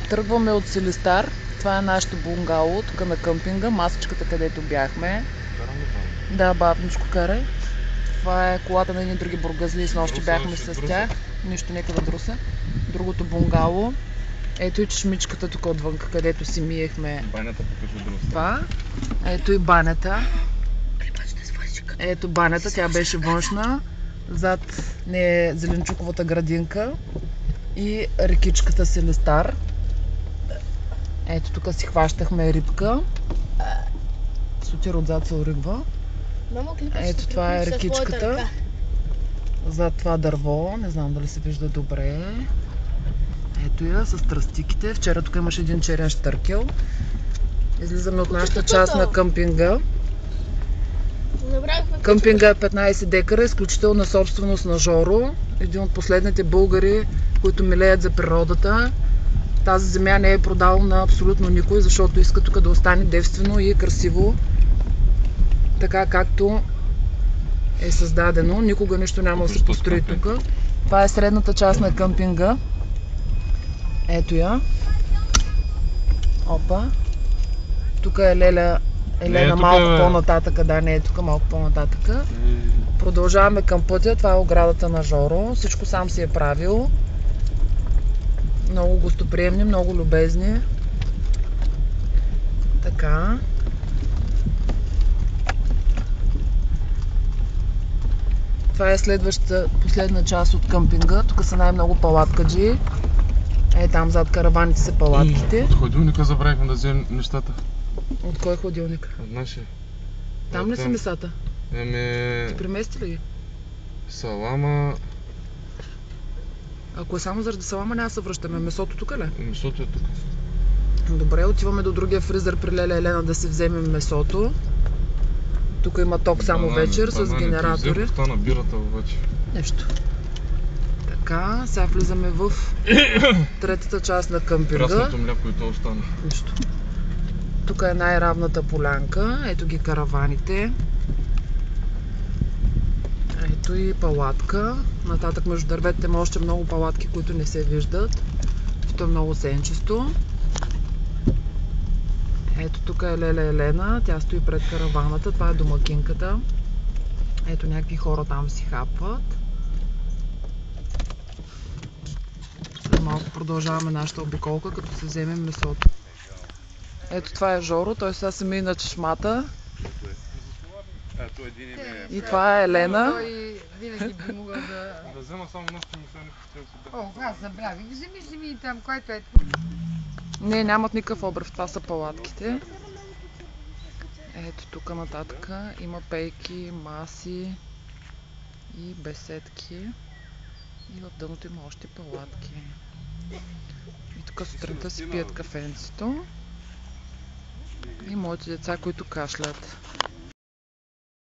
Тръгваме от Силистар. Това е нашето бунгало, тук на къмпинга, масичката, където бяхме. Да, бавничко карай. Това е колата на едни други бургазли и с нощи бяхме с тях. Нищо, нека да друса. Другото бунгало. Ето и чешмичката тук отвън, където си миехме. Банята покажи друса. Това. Ето и банята. Ето банята, тя беше външна. Зад не е зеленчуковата градинка. И рекичката Силистар. Ето тук си хващахме рибка. Сотир отзад се оригва. Ето това е рекичката. Зад това дърво, не знам дали се вижда добре. Ето я с тръстиките. Вчера тук имаше един черен щъркел. Излизаме от нашата част на къмпинга. Къмпинга е 15 декара, изключителна собственост на Жоро. Един от последните българи, които милеят за природата. Тази земя не е продал на абсолютно никой, защото иска тук да остане девствено и красиво. Така както е създадено. Никога нищо няма да се построи тук. Това е средната част на къмпинга. Ето я. Опа. Тук е Елена малко по-нататъка. Да, не е тук, малко по-нататъка. Продължаваме към пътя. Това е оградата на Жоро. Всичко сам си е правил. Много гостоприемни, много любезни. Така. Това е следващата, последна част от къмпинга. Тук са най-много палаткаджи. Там зад караваните са палатките. От ходилника забравихме да вземем нещата. От кой ходилник? От нашия. Там ли са месата? Ти премести ли ги? Салама. Ако е само заради салама, няма да се връщаме. Месото тук ли? Месото е тук. Добре, отиваме до другия фризер при Леля Елена да си вземем месото. Тук има ток само вечер с генератори. Остана бирата обаче. Нещо. Така, сега влизаме в третата част на къмпинга. Красното мляко и то остана. Нищо. Тук е най-равната полянка. Ето ги караваните. Ето и палатка. Нататък между дърветите има още много палатки, които не се виждат. Тук е много сенчесто. Ето тук е Леля Елена. Тя стои пред караваната. Това е домакинката. Ето някакви хора там си хапват. След малко продължаваме нашата обиколка, като се вземем месото. Ето това е Жоро. Той сега се мие на чешмата. И това е Елена. Той винаги би могъл да... Да взема само нашите мишени. О, аз забравих. Вземи и там, което е. Не, нямат никакъв обръв. Това са палатките. Ето тук нататък има пейки, маси и беседки. И в дъното има още палатки. И тук сутринта си пият кафенцето. И моите деца, които кашлят.